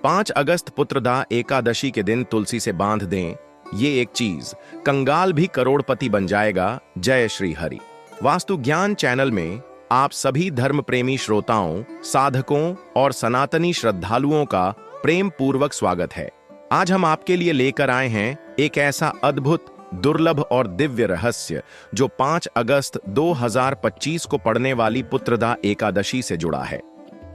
5 अगस्त पुत्रदा एकादशी के दिन तुलसी से बांध दें ये एक चीज, कंगाल भी करोड़पति बन जाएगा। जय श्री हरि। वास्तु ज्ञान चैनल में आप सभी धर्म प्रेमी श्रोताओं, साधकों और सनातनी श्रद्धालुओं का प्रेम पूर्वक स्वागत है। आज हम आपके लिए लेकर आए हैं एक ऐसा अद्भुत, दुर्लभ और दिव्य रहस्य जो 5 अगस्त 2025 को पड़ने वाली पुत्रदा एकादशी से जुड़ा है।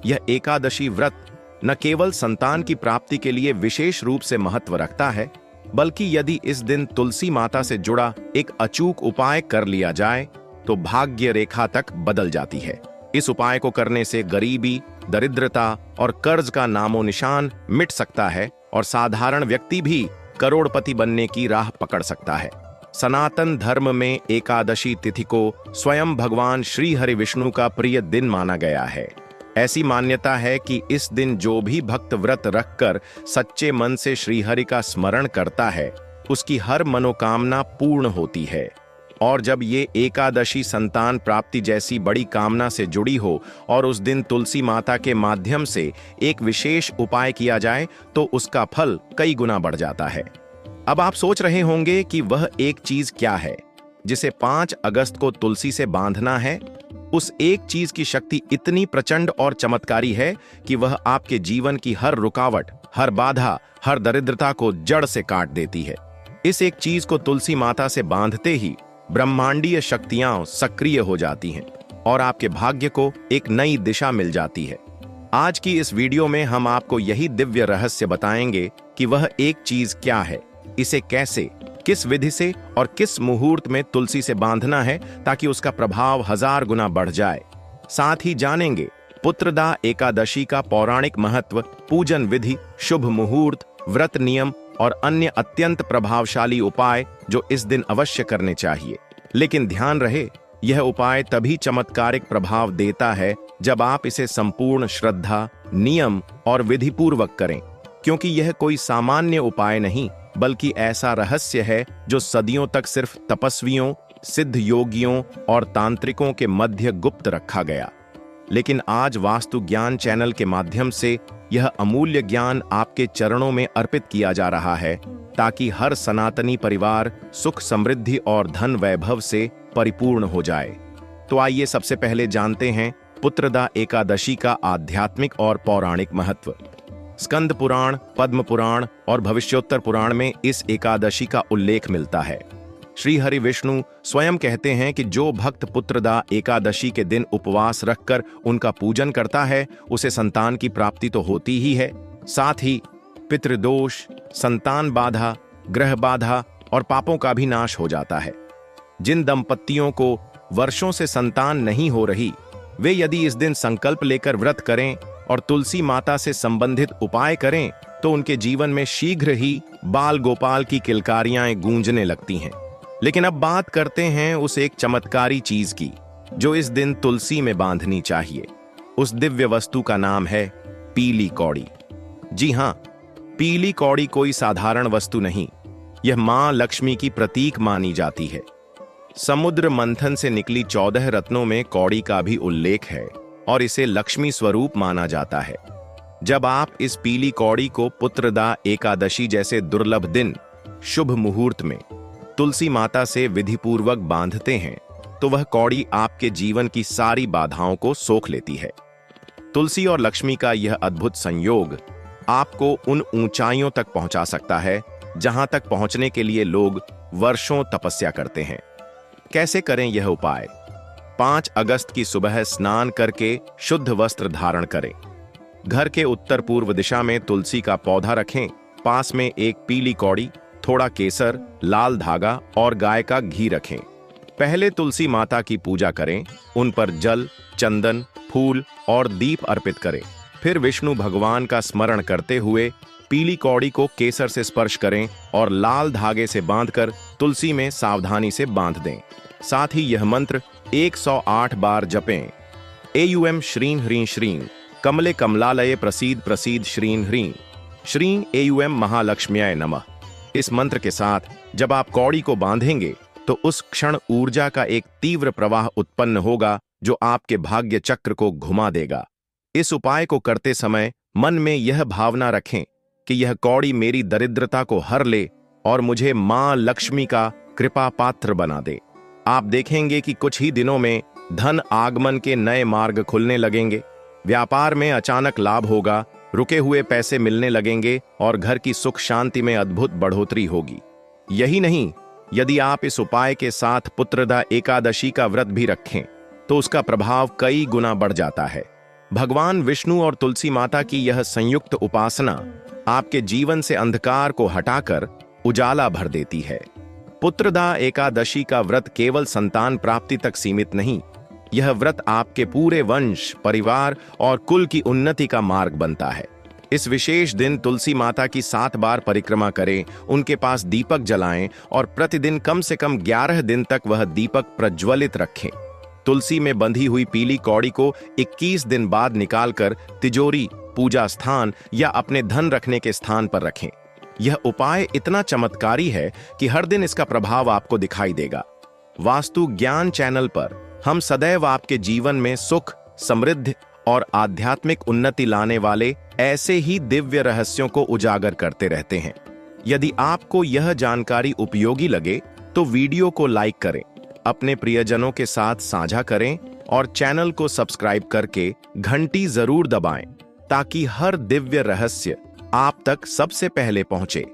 यह एकादशी व्रत न केवल संतान की प्राप्ति के लिए विशेष रूप से महत्व रखता है, बल्कि यदि इस दिन तुलसी माता से जुड़ा एक अचूक उपाय कर लिया जाए तो भाग्य रेखा तक बदल जाती है। इस उपाय को करने से गरीबी, दरिद्रता और कर्ज का नामो निशान मिट सकता है और साधारण व्यक्ति भी करोड़पति बनने की राह पकड़ सकता है। सनातन धर्म में एकादशी तिथि को स्वयं भगवान श्री हरि विष्णु का प्रिय दिन माना गया है। ऐसी मान्यता है कि इस दिन जो भी भक्त व्रत रखकर सच्चे मन से श्रीहरि का स्मरण करता है, उसकी हर मनोकामना पूर्ण होती है। और जब ये एकादशी संतान प्राप्ति जैसी बड़ी कामना से जुड़ी हो और उस दिन तुलसी माता के माध्यम से एक विशेष उपाय किया जाए तो उसका फल कई गुना बढ़ जाता है। अब आप सोच रहे होंगे कि वह एक चीज क्या है जिसे 5 अगस्त को तुलसी से बांधना है। उस एक चीज की शक्ति इतनी प्रचंड और चमत्कारी है कि वह आपके जीवन की हर रुकावट, हर बाधा, हर दरिद्रता को जड़ से काट देती है। इस एक चीज को तुलसी माता से बांधते ही ब्रह्मांडीय शक्तियां सक्रिय हो जाती हैं और आपके भाग्य को एक नई दिशा मिल जाती है। आज की इस वीडियो में हम आपको यही दिव्य रहस्य बताएंगे कि वह एक चीज क्या है, इसे कैसे, किस विधि से और किस मुहूर्त में तुलसी से बांधना है ताकि उसका प्रभाव 1000 गुना बढ़ जाए। साथ ही जानेंगे पुत्रदा एकादशी का पौराणिक महत्व, पूजन विधि, शुभ मुहूर्त, व्रत नियम और अन्य अत्यंत प्रभावशाली उपाय जो इस दिन अवश्य करने चाहिए। लेकिन ध्यान रहे, यह उपाय तभी चमत्कारिक प्रभाव देता है जब आप इसे संपूर्ण श्रद्धा, नियम और विधि पूर्वक करें, क्योंकि यह कोई सामान्य उपाय नहीं बल्कि ऐसा रहस्य है जो सदियों तक सिर्फ तपस्वियों, सिद्ध योगियों और तांत्रिकों के मध्य गुप्त रखा गया। लेकिन आज वास्तु ज्ञान चैनल के माध्यम से यह अमूल्य ज्ञान आपके चरणों में अर्पित किया जा रहा है ताकि हर सनातनी परिवार सुख, समृद्धि और धन वैभव से परिपूर्ण हो जाए। तो आइए सबसे पहले जानते हैं पुत्रदा एकादशी का आध्यात्मिक और पौराणिक महत्व। स्कंद पुराण, पद्म पुराण और भविष्योत्तर पुराण में इस एकादशी का उल्लेख मिलता है। श्री हरि विष्णु स्वयं कहते हैं कि जो भक्त पुत्रदा एकादशी के दिन उपवास रखकर उनका पूजन करता है उसे संतान की प्राप्ति तो होती ही है, साथ ही पितृदोष, संतान बाधा, ग्रह बाधा और पापों का भी नाश हो जाता है। जिन दंपतियों को वर्षों से संतान नहीं हो रही, वे यदि इस दिन संकल्प लेकर व्रत करें और तुलसी माता से संबंधित उपाय करें तो उनके जीवन में शीघ्र ही बाल गोपाल की किलकारियां गूंजने लगती हैं। लेकिन अब बात करते हैं उस एक चमत्कारी चीज की जो इस दिन तुलसी में बांधनी चाहिए। उस दिव्य वस्तु का नाम है पीली कौड़ी। जी हां, पीली कौड़ी कोई साधारण वस्तु नहीं, यह मां लक्ष्मी की प्रतीक मानी जाती है। समुद्र मंथन से निकली 14 रत्नों में कौड़ी का भी उल्लेख है और इसे लक्ष्मी स्वरूप माना जाता है। जब आप इस पीली कौड़ी को पुत्रदा एकादशी जैसे दुर्लभ दिन, शुभ मुहूर्त में तुलसी माता से विधिपूर्वक बांधते हैं तो वह कौड़ी आपके जीवन की सारी बाधाओं को सोख लेती है। तुलसी और लक्ष्मी का यह अद्भुत संयोग आपको उन ऊंचाइयों तक पहुंचा सकता है जहां तक पहुंचने के लिए लोग वर्षों तपस्या करते हैं। कैसे करें यह उपाय? 5 अगस्त की सुबह स्नान करके शुद्ध वस्त्र धारण करें। घर के उत्तर पूर्व दिशा में तुलसी का पौधा रखें। पास में एक पीली कौड़ी, थोड़ा केसर, लाल धागा और गाय का घी रखें। पहले तुलसी माता की पूजा करें, उन पर जल, चंदन, फूल और दीप अर्पित करें। फिर विष्णु भगवान का स्मरण करते हुए पीली कौड़ी को केसर से स्पर्श करें और लाल धागे से बांधकर तुलसी में सावधानी से बांध दें। साथ ही यह मंत्र 108 बार जपें। एयुएम श्रीं ह्रीं श्रीं कमले कमलालये प्रसीद प्रसीद श्रीं ह्रीं श्रीं एयुएम महालक्ष्म्याय नमः। इस मंत्र के साथ जब आप कौड़ी को बांधेंगे तो उस क्षण ऊर्जा का एक तीव्र प्रवाह उत्पन्न होगा जो आपके भाग्य चक्र को घुमा देगा। इस उपाय को करते समय मन में यह भावना रखें कि यह कौड़ी मेरी दरिद्रता को हर ले और मुझे मां लक्ष्मी का कृपा पात्र बना दे। आप देखेंगे कि कुछ ही दिनों में धन आगमन के नए मार्ग खुलने लगेंगे, व्यापार में अचानक लाभ होगा, रुके हुए पैसे मिलने लगेंगे और घर की सुख शांति में अद्भुत बढ़ोतरी होगी। यही नहीं, यदि आप इस उपाय के साथ पुत्रदा एकादशी का व्रत भी रखें तो उसका प्रभाव कई गुना बढ़ जाता है। भगवान विष्णु और तुलसी माता की यह संयुक्त उपासना आपके जीवन से अंधकार को हटाकर उजाला भर देती है। पुत्रदा एकादशी का व्रत केवल संतान प्राप्ति तक सीमित नहीं, यह व्रत आपके पूरे वंश, परिवार और कुल की उन्नति का मार्ग बनता है। इस विशेष दिन तुलसी माता की 7 बार परिक्रमा करें, उनके पास दीपक जलाएं और प्रतिदिन कम से कम 11 दिन तक वह दीपक प्रज्वलित रखें। तुलसी में बंधी हुई पीली कौड़ी को 21 दिन बाद निकालकर तिजोरी, पूजा स्थान या अपने धन रखने के स्थान पर रखें। यह उपाय इतना चमत्कारी है कि हर दिन इसका प्रभाव आपको दिखाई देगा। वास्तु ज्ञान चैनल पर हम सदैव आपके जीवन में सुख, समृद्धि और आध्यात्मिक उन्नति लाने वाले ऐसे ही दिव्य रहस्यों को उजागर करते रहते हैं। यदि आपको यह जानकारी उपयोगी लगे तो वीडियो को लाइक करें, अपने प्रियजनों के साथ साझा करें और चैनल को सब्सक्राइब करके घंटी जरूर दबाएं ताकि हर दिव्य रहस्य आप तक सबसे पहले पहुंचे।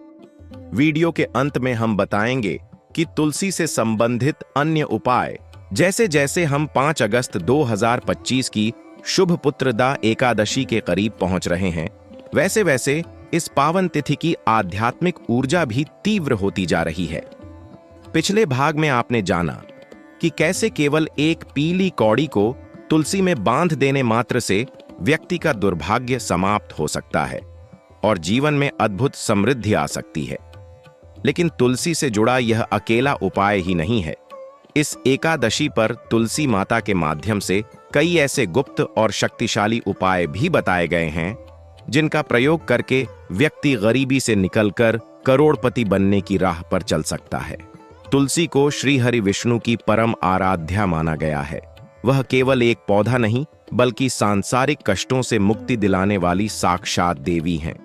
वीडियो के अंत में हम बताएंगे कि तुलसी से संबंधित अन्य उपाय, जैसे जैसे हम 5 अगस्त 2025 की शुभ पुत्रदा एकादशी के करीब पहुंच रहे हैं, वैसे वैसे इस पावन तिथि की आध्यात्मिक ऊर्जा भी तीव्र होती जा रही है। पिछले भाग में आपने जाना कि कैसे केवल एक पीली कौड़ी को तुलसी में बांध देने मात्र से व्यक्ति का दुर्भाग्य समाप्त हो सकता है और जीवन में अद्भुत समृद्धि आ सकती है। लेकिन तुलसी से जुड़ा यह अकेला उपाय ही नहीं है। इस एकादशी पर तुलसी माता के माध्यम से कई ऐसे गुप्त और शक्तिशाली उपाय भी बताए गए हैं जिनका प्रयोग करके व्यक्ति गरीबी से निकलकर करोड़पति बनने की राह पर चल सकता है। तुलसी को श्री हरि विष्णु की परम आराध्या माना गया है। वह केवल एक पौधा नहीं बल्कि सांसारिक कष्टों से मुक्ति दिलाने वाली साक्षात देवी हैं।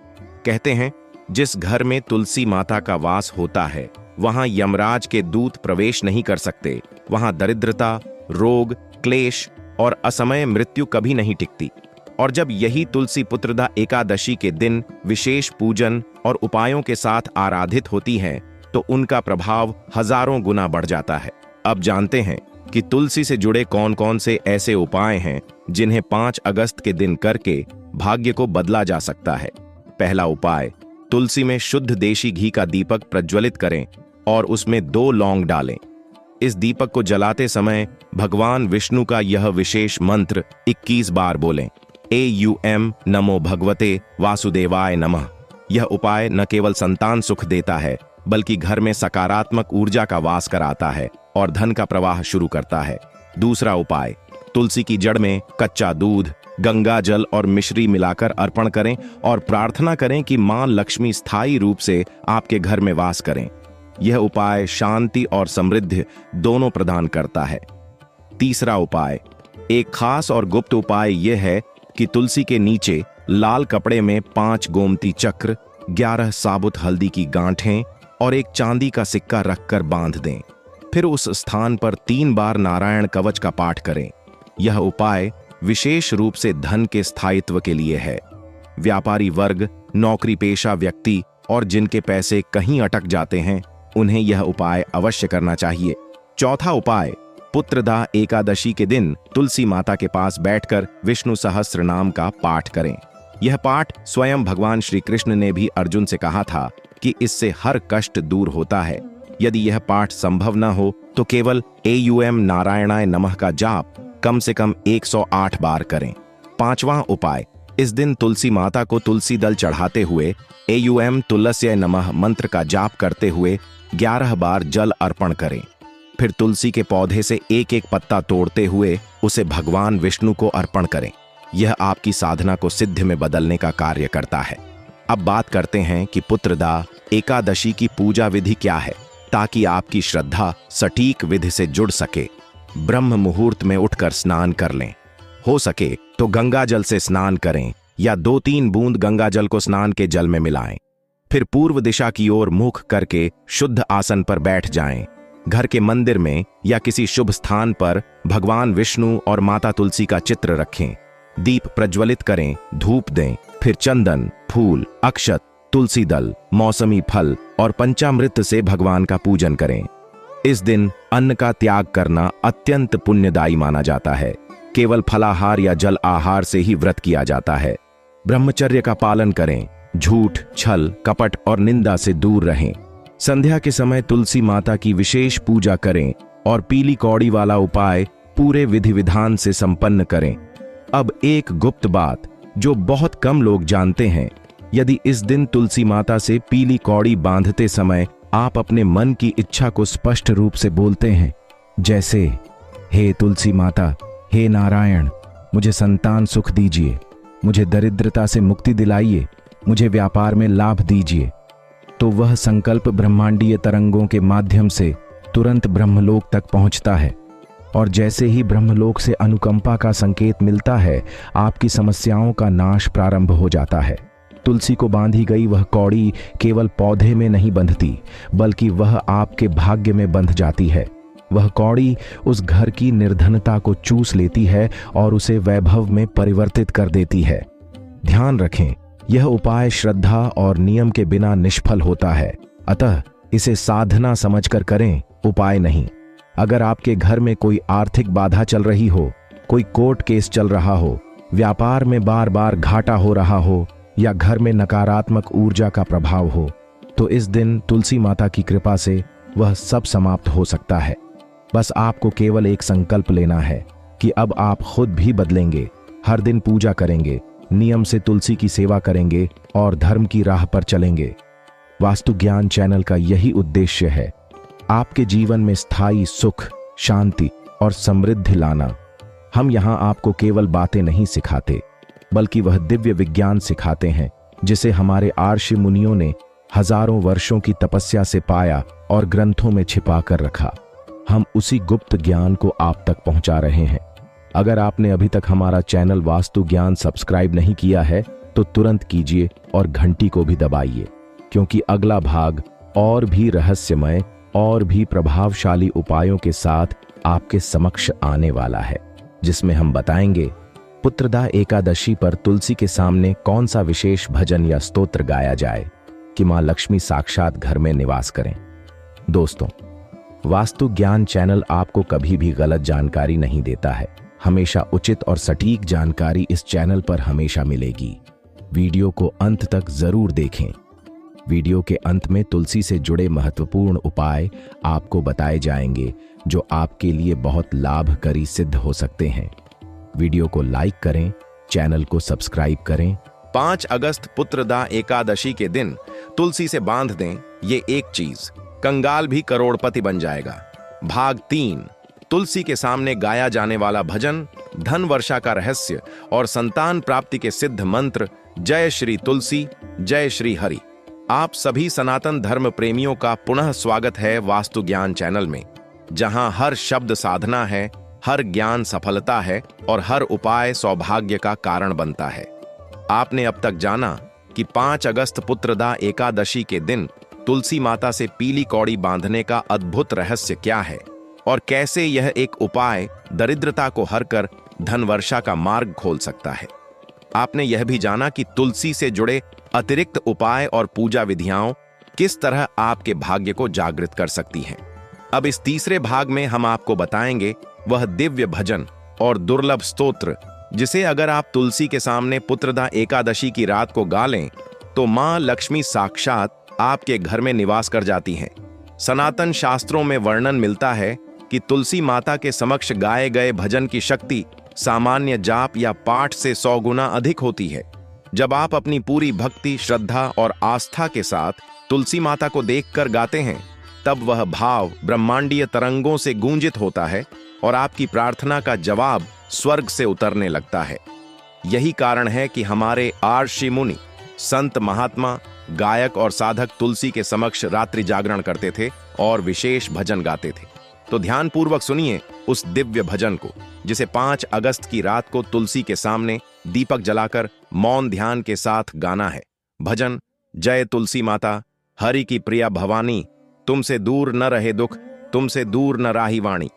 कहते हैं, जिस घर में तुलसी माता का वास होता है वहां यमराज के दूत प्रवेश नहीं कर सकते, वहां दरिद्रता, रोग, क्लेश और असमय मृत्यु कभी नहीं टिकती। और जब यही तुलसी पुत्रदा एकादशी के दिन विशेष पूजन और उपायों के साथ आराधित होती है तो उनका प्रभाव हजारों गुना बढ़ जाता है। अब जानते हैं कि तुलसी से जुड़े कौन कौन से ऐसे उपाय हैं जिन्हें 5 अगस्त के दिन करके भाग्य को बदला जा सकता है। पहला उपाय, तुलसी में शुद्ध देशी घी का दीपक प्रज्वलित करें और उसमें 2 लौंग डालें। इस दीपक को जलाते समय भगवान विष्णु का यह विशेष मंत्र 21 बार बोलें, AUM नमो भगवते वासुदेवाय नमः। यह उपाय न केवल संतान सुख देता है बल्कि घर में सकारात्मक ऊर्जा का वास कराता है और धन का प्रवाह शुरू करता है। दूसरा उपाय, तुलसी की जड़ में कच्चा दूध, गंगा जल और मिश्री मिलाकर अर्पण करें और प्रार्थना करें कि मां लक्ष्मी स्थायी रूप से आपके घर में वास करें। यह उपाय शांति और समृद्धि दोनों प्रदान करता है। तीसरा उपाय, एक खास और गुप्त उपाय यह है कि तुलसी के नीचे लाल कपड़े में 5 गोमती चक्र, 11 साबुत हल्दी की गांठें और एक चांदी का सिक्का रखकर बांध दें। फिर उस स्थान पर 3 बार नारायण कवच का पाठ करें। यह उपाय विशेष रूप से धन के स्थायित्व के लिए है। व्यापारी वर्ग, नौकरी पेशा व्यक्ति और जिनके पैसे कहीं अटक जाते हैं, उन्हें यह उपाय अवश्य करना चाहिए। चौथा उपाय, पुत्रदा एकादशी के दिन तुलसी माता के पास बैठकर विष्णु सहस्त्र नाम का पाठ करें। यह पाठ स्वयं भगवान श्री कृष्ण ने भी अर्जुन से कहा था कि इससे हर कष्ट दूर होता है। यदि यह पाठ संभव न हो तो केवल AUM नारायणाय नमः का जाप कम से कम 108 बार करें। पांचवां उपाय, इस दिन तुलसी माता को तुलसी दल चढ़ाते हुए AUM तुलस्याय नमः मंत्र का जाप करते हुए 11 बार जल अर्पण करें। फिर तुलसी के पौधे से एक एक पत्ता तोड़ते हुए उसे भगवान विष्णु को अर्पण करें। यह आपकी साधना को सिद्धि में बदलने का कार्य करता है। अब बात करते हैं कि पुत्रदा एकादशी की पूजा विधि क्या है, ताकि आपकी श्रद्धा सटीक विधि से जुड़ सके। ब्रह्म मुहूर्त में उठकर स्नान कर लें। हो सके तो गंगा जल से स्नान करें या 2-3 बूंद गंगा जल को स्नान के जल में मिलाएं। फिर पूर्व दिशा की ओर मुख करके शुद्ध आसन पर बैठ जाएं। घर के मंदिर में या किसी शुभ स्थान पर भगवान विष्णु और माता तुलसी का चित्र रखें। दीप प्रज्वलित करें, धूप दें, फिर चंदन, फूल, अक्षत, तुलसी दल, मौसमी फल और पंचामृत से भगवान का पूजन करें। इस दिन अन्न का त्याग करना अत्यंत पुण्यदायी माना जाता है। केवल फलाहार या जल आहार से ही व्रत किया जाता है। ब्रह्मचर्य का पालन करें। झूठ, छल, कपट और निंदा से दूर रहें। संध्या के समय तुलसी माता की विशेष पूजा करें और पीली कौड़ी वाला उपाय पूरे विधि विधान से संपन्न करें। अब एक गुप्त बात जो बहुत कम लोग जानते हैं, यदि इस दिन तुलसी माता से पीली कौड़ी बांधते समय आप अपने मन की इच्छा को स्पष्ट रूप से बोलते हैं, जैसे हे तुलसी माता, हे नारायण, मुझे संतान सुख दीजिए, मुझे दरिद्रता से मुक्ति दिलाइए, मुझे व्यापार में लाभ दीजिए, तो वह संकल्प ब्रह्मांडीय तरंगों के माध्यम से तुरंत ब्रह्मलोक तक पहुंचता है। और जैसे ही ब्रह्मलोक से अनुकंपा का संकेत मिलता है, आपकी समस्याओं का नाश प्रारंभ हो जाता है। तुलसी को बांधी गई वह कौड़ी केवल पौधे में नहीं बंधती, बल्कि वह आपके भाग्य में बंध जाती है। वह कौड़ी उस घर की निर्धनता को चूस लेती है और उसे वैभव में परिवर्तित कर देती है। ध्यान रखें, यह उपाय श्रद्धा और नियम के बिना निष्फल होता है, अतः इसे साधना समझकर करें, उपाय नहीं। अगर आपके घर में कोई आर्थिक बाधा चल रही हो, कोई कोर्ट केस चल रहा हो, व्यापार में बार बार घाटा हो रहा हो या घर में नकारात्मक ऊर्जा का प्रभाव हो, तो इस दिन तुलसी माता की कृपा से वह सब समाप्त हो सकता है। बस आपको केवल एक संकल्प लेना है कि अब आप खुद भी बदलेंगे, हर दिन पूजा करेंगे, नियम से तुलसी की सेवा करेंगे और धर्म की राह पर चलेंगे। वास्तु ज्ञान चैनल का यही उद्देश्य है, आपके जीवन में स्थायी सुख, शांति और समृद्धि लाना। हम यहाँ आपको केवल बातें नहीं सिखाते, बल्कि वह दिव्य विज्ञान सिखाते हैं जिसे हमारे आर्षि मुनियों ने हजारों वर्षों की तपस्या से पाया और ग्रंथों में छिपा कर रखा। हम उसी गुप्त ज्ञान को आप तक पहुंचा रहे हैं। अगर आपने अभी तक हमारा चैनल वास्तु ज्ञान सब्सक्राइब नहीं किया है तो तुरंत कीजिए और घंटी को भी दबाइए, क्योंकि अगला भाग और भी रहस्यमय और भी प्रभावशाली उपायों के साथ आपके समक्ष आने वाला है, जिसमें हम बताएंगे पुत्रदा एकादशी पर तुलसी के सामने कौन सा विशेष भजन या स्तोत्र गाया जाए कि मां लक्ष्मी साक्षात घर में निवास करें। दोस्तों, वास्तु ज्ञान चैनल आपको कभी भी गलत जानकारी नहीं देता है। हमेशा उचित और सटीक जानकारी इस चैनल पर हमेशा मिलेगी। वीडियो को अंत तक जरूर देखें। वीडियो के अंत में तुलसी से जुड़े महत्वपूर्ण उपाय आपको बताए जाएंगे जो आपके लिए बहुत लाभकारी सिद्ध हो सकते हैं। वीडियो को लाइक करें, चैनल को सब्सक्राइब करें। 5 अगस्त पुत्रदा एकादशी के दिन तुलसी से बांध दें ये एक चीज, कंगाल भी करोड़पति बन जाएगा। भाग 3, तुलसी के सामने गाया जाने वाला भजन, धन वर्षा का रहस्य और संतान प्राप्ति के सिद्ध मंत्र। जय श्री तुलसी, जय श्री हरि। आप सभी सनातन धर्म प्रेमियों का पुनः स्वागत है वास्तु ज्ञान चैनल में, जहां हर शब्द साधना है, हर ज्ञान सफलता है और हर उपाय सौभाग्य का कारण बनता है। आपने अब तक जाना कि 5 अगस्त पुत्रदा एकादशी के दिन तुलसी माता से पीली कौड़ी बांधने का अद्भुत रहस्य क्या है और कैसे यह एक उपाय दरिद्रता को हरकर धन वर्षा का मार्ग खोल सकता है। आपने यह भी जाना कि तुलसी से जुड़े अतिरिक्त उपाय और पूजा विधियां किस तरह आपके भाग्य को जागृत कर सकती हैं। अब इस तीसरे भाग में हम आपको बताएंगे वह दिव्य भजन और दुर्लभ स्तोत्र जिसे अगर आप तुलसी के सामने पुत्रदा एकादशी की रात को गा लें तो मां लक्ष्मी साक्षात आपके घर में निवास कर जाती हैं। सनातन शास्त्रों में वर्णन मिलता है कि तुलसी माता के समक्ष गाए गए भजन की शक्ति सामान्य जाप या पाठ से 100 गुना अधिक होती है। जब आप अपनी पूरी भक्ति, श्रद्धा और आस्था के साथ तुलसी माता को देखकर गाते हैं, तब वह भाव ब्रह्मांडीय तरंगों से गूंजित होता है और आपकी प्रार्थना का जवाब स्वर्ग से उतरने लगता है। यही कारण है कि हमारे आर्षि मुनि, संत, महात्मा, गायक और साधक तुलसी के समक्ष रात्रि जागरण करते थे और विशेष भजन गाते थे। तो ध्यानपूर्वक सुनिए उस दिव्य भजन को, जिसे 5 अगस्त की रात को तुलसी के सामने दीपक जलाकर मौन ध्यान के साथ गाना है। भजन: जय तुलसी माता, हरि की प्रिया भवानी, तुमसे दूर न रहे दुख, तुमसे दूर न राही वाणी।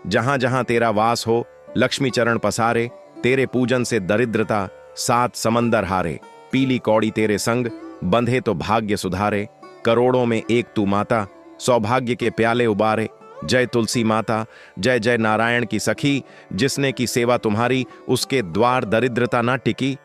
जहां जहां तेरा वास हो, लक्ष्मी चरण पसारे, तेरे पूजन से दरिद्रता 7 समंदर हारे। पीली कौड़ी तेरे संग, बंधे तो भाग्य सुधारे। करोड़ों में एक तू माता, सौभाग्य के प्याले उबारे। जय तुलसी माता, जय जय नारायण की सखी, जिसने की सेवा तुम्हारी, उसके द्वार दरिद्रता ना टिकी।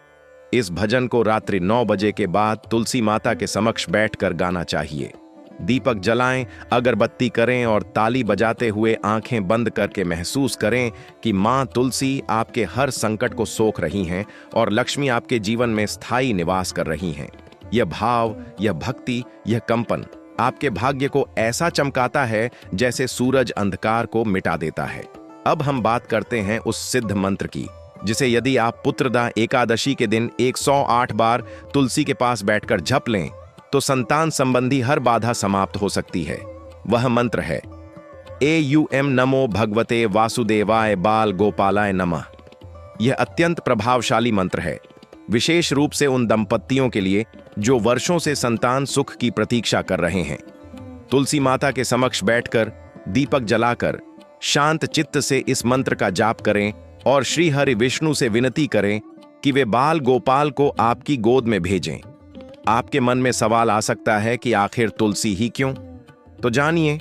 इस भजन को रात्रि 9 बजे के बाद तुलसी माता के समक्ष बैठकर गाना चाहिए। दीपक जलाएं, अगरबत्ती करें और ताली बजाते हुए आंखें बंद करके महसूस करें कि मां तुलसी आपके हर संकट को सोख रही हैं और लक्ष्मी आपके जीवन में स्थायी निवास कर रही हैं। यह भाव, यह भक्ति, यह कंपन आपके भाग्य को ऐसा चमकाता है जैसे सूरज अंधकार को मिटा देता है। अब हम बात करते हैं उस सिद्ध मंत्र की, जिसे यदि आप पुत्रदा एकादशी के दिन 108 बार तुलसी के पास बैठकर जप लें तो संतान संबंधी हर बाधा समाप्त हो सकती है। वह मंत्र है एयूएम नमो भगवते वासुदेवाय बाल गोपालाय नमः। यह अत्यंत प्रभावशाली मंत्र है, विशेष रूप से उन दंपत्तियों के लिए जो वर्षों से संतान सुख की प्रतीक्षा कर रहे हैं। तुलसी माता के समक्ष बैठकर दीपक जलाकर शांत चित्त से इस मंत्र का जाप करें और श्री हरि विष्णु से विनती करें कि वे बाल गोपाल को आपकी गोद में भेजें। आपके मन में सवाल आ सकता है कि आखिर तुलसी ही क्यों? तो जानिए,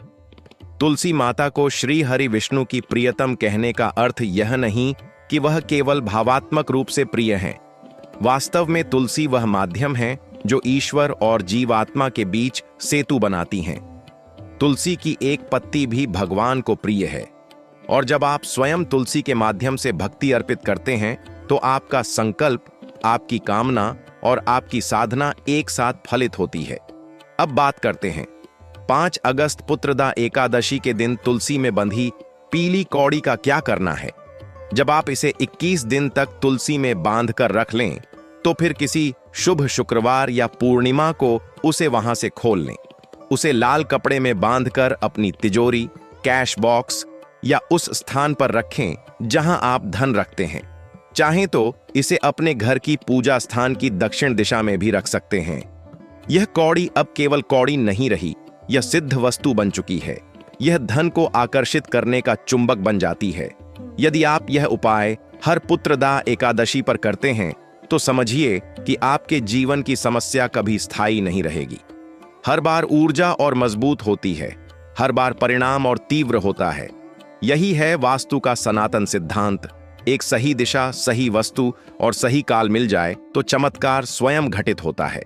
तुलसी माता को श्री हरि विष्णु की प्रियतम कहने का अर्थ यह नहीं कि वह केवल भावात्मक रूप से प्रिय हैं। वास्तव में तुलसी वह माध्यम है जो ईश्वर और जीवात्मा के बीच सेतु बनाती हैं। तुलसी की एक पत्ती भी भगवान को प्रिय है और जब आप स्वयं तुलसी के माध्यम से भक्ति अर्पित करते हैं तो आपका संकल्प, आपकी कामना और आपकी साधना एक साथ फलित होती है। अब बात करते हैं 5 अगस्त पुत्रदा एकादशी के दिन तुलसी में बंधी पीली कौड़ी का क्या करना है। जब आप इसे 21 दिन तक तुलसी में बांध कर रख लें तो फिर किसी शुभ शुक्रवार या पूर्णिमा को उसे वहां से खोल लें। उसे लाल कपड़े में बांधकर अपनी तिजोरी, कैश बॉक्स या उस स्थान पर रखें जहां आप धन रखते हैं। चाहें तो इसे अपने घर की पूजा स्थान की दक्षिण दिशा में भी रख सकते हैं। यह कौड़ी अब केवल कौड़ी नहीं रही, यह सिद्ध वस्तु बन चुकी है। यह धन को आकर्षित करने का चुंबक बन जाती है। यदि आप यह उपाय हर पुत्रदा एकादशी पर करते हैं तो समझिए कि आपके जीवन की समस्या कभी स्थायी नहीं रहेगी। हर बार ऊर्जा और मजबूत होती है, हर बार परिणाम और तीव्र होता है। यही है वास्तु का सनातन सिद्धांत। एक सही दिशा, सही वस्तु और सही काल मिल जाए तो चमत्कार स्वयं घटित होता है।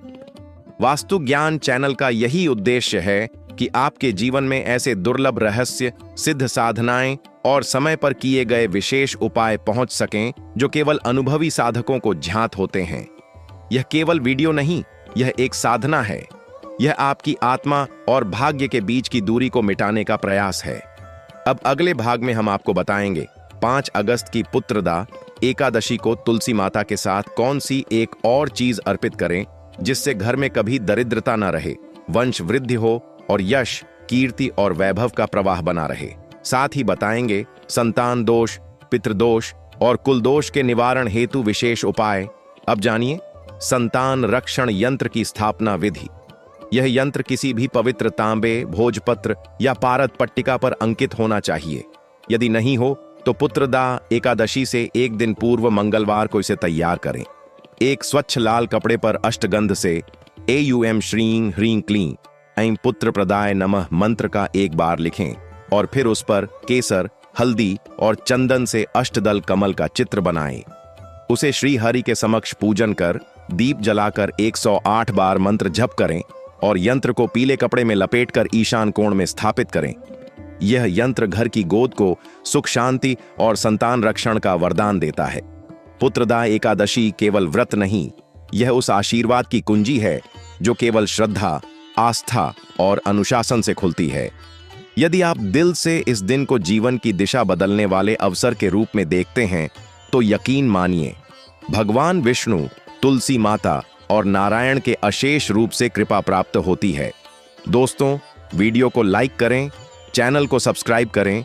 वास्तु ज्ञान चैनल का यही उद्देश्य है कि आपके जीवन में ऐसे दुर्लभ रहस्य, सिद्ध साधनाएं और समय पर किए गए विशेष उपाय पहुंच सकें जो केवल अनुभवी साधकों को ज्ञात होते हैं। यह केवल वीडियो नहीं, यह एक साधना है। यह आपकी आत्मा और भाग्य के बीच की दूरी को मिटाने का प्रयास है। अब अगले भाग में हम आपको बताएंगे 5 अगस्त की पुत्रदा एकादशी को तुलसी माता के साथ कौन सी एक और चीज अर्पित करें जिससे घर में कभी दरिद्रता न रहे, वंश वृद्धि हो और यश, कीर्ति और वैभव का प्रवाह बना रहे। साथ ही बताएंगे संतान दोष, पितृदोष और कुल दोष के निवारण हेतु विशेष उपाय। अब जानिए संतान रक्षण यंत्र की स्थापना विधि। यह यंत्र किसी भी पवित्र तांबे, भोजपत्र या पारद पट्टिका पर अंकित होना चाहिए। यदि नहीं हो तो पुत्रदा एकादशी से एक दिन पूर्व मंगलवार को इसे तैयार करें। एक स्वच्छ लाल कपड़े पर अष्टगंध से एयूएम श्रीं ह्रीं क्लीं ऐं पुत्र प्रदाय नमः मंत्र का एक बार लिखें और फिर उस पर केसर, हल्दी और चंदन से अष्टदल कमल का चित्र बनाएं। उसे श्री हरि के समक्ष पूजन कर दीप जलाकर 108 बार मंत्र जप करें और यंत्र को पीले कपड़े में लपेटकर ईशान कोण में स्थापित करें। यह यंत्र घर की गोद को सुख, शांति और संतान रक्षण का वरदान देता है। पुत्रदा एकादशी केवल व्रत नहीं, यह उस आशीर्वाद की कुंजी है जो केवल श्रद्धा, आस्था और अनुशासन से खुलती है। यदि आप दिल से इस दिन को जीवन की दिशा बदलने वाले अवसर के रूप में देखते हैं तो यकीन मानिए भगवान विष्णु, तुलसी माता और नारायण के अशेष रूप से कृपा प्राप्त होती है। दोस्तों, वीडियो को लाइक करें, चैनल को सब्सक्राइब करें